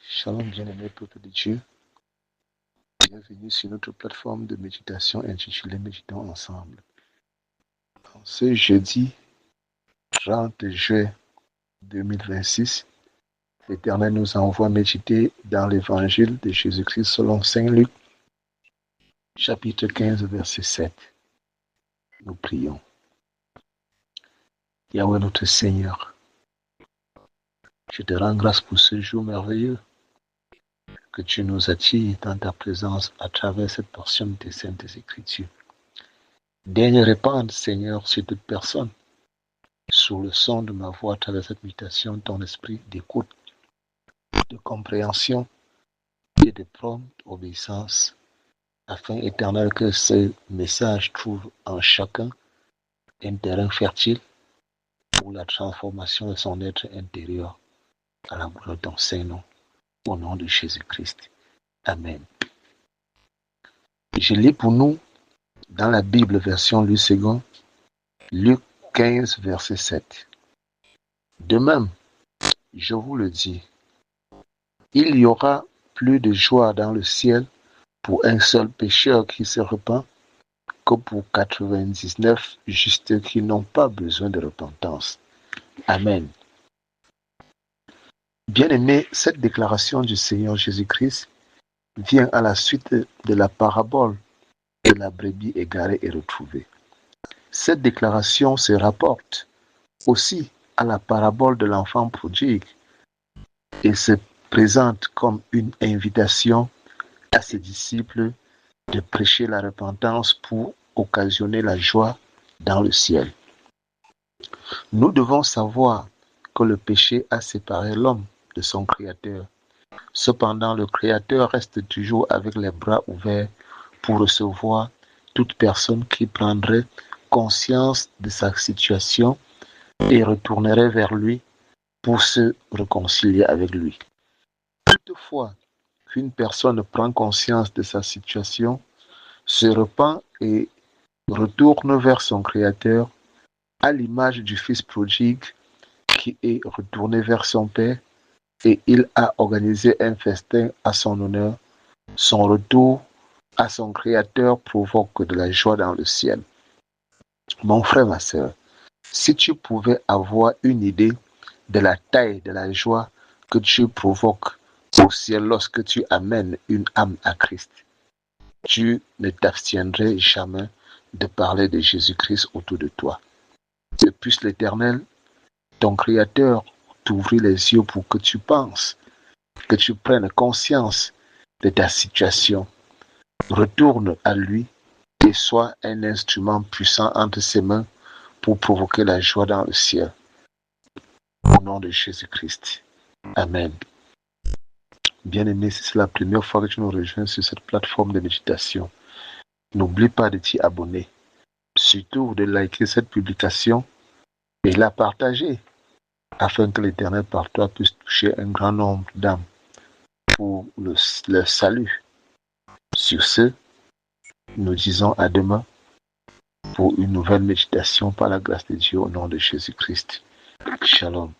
Shalom bien-aimé peuple de Dieu. Bienvenue sur notre plateforme de méditation intitulée Méditons ensemble. En ce jeudi 30 juin 2026, l'Éternel nous envoie méditer dans l'évangile de Jésus-Christ selon Saint Luc, chapitre 15, verset 7. Nous prions. Yahweh notre Seigneur, je te rends grâce pour ce jour merveilleux que tu nous attires dans ta présence à travers cette portion de tes saintes Écritures. Daigne répandre, Seigneur, sur toute personne, sous le son de ma voix à travers cette méditation, ton esprit d'écoute, de compréhension et de prompte obéissance, afin, Éternel, que ce message trouve en chacun un terrain fertile pour la transformation de son être intérieur à la gloire de ton Saint-Nom, au nom de Jésus-Christ. Amen. Je lis pour nous dans la Bible version Luc II, Luc 15, verset 7. De même, je vous le dis, il y aura plus de joie dans le ciel pour un seul pécheur qui se repent que pour 99 justes qui n'ont pas besoin de repentance. Amen. Bien-aimé, cette déclaration du Seigneur Jésus-Christ vient à la suite de la parabole de la brebis égarée et retrouvée. Cette déclaration se rapporte aussi à la parabole de l'enfant prodigue et se présente comme une invitation à ses disciples de prêcher la repentance pour occasionner la joie dans le ciel. Nous devons savoir que le péché a séparé l'homme de son Créateur. Cependant, le Créateur reste toujours avec les bras ouverts pour recevoir toute personne qui prendrait conscience de sa situation et retournerait vers lui pour se réconcilier avec lui. Toutefois, qu'une personne prend conscience de sa situation, se repent et retourne vers son Créateur à l'image du fils prodigue qui est retourné vers son père et il a organisé un festin à son honneur. Son retour à son Créateur provoque de la joie dans le ciel. Mon frère, ma sœur, si tu pouvais avoir une idée de la taille de la joie que tu provoques au ciel lorsque tu amènes une âme à Christ, tu ne t'abstiendrais jamais de parler de Jésus-Christ autour de toi. Que puisse l'Éternel, ton Créateur, t'ouvrir les yeux pour que tu penses, que tu prennes conscience de ta situation. Retourne à lui et sois un instrument puissant entre ses mains pour provoquer la joie dans le ciel. Au nom de Jésus-Christ. Amen. Bien-aimé, si c'est la première fois que tu nous rejoins sur cette plateforme de méditation, n'oublie pas de t'y abonner. Surtout de liker cette publication et la partager afin que l'Éternel par toi puisse toucher un grand nombre d'âmes pour le salut. Sur ce, nous disons à demain pour une nouvelle méditation par la grâce de Dieu au nom de Jésus-Christ. Shalom.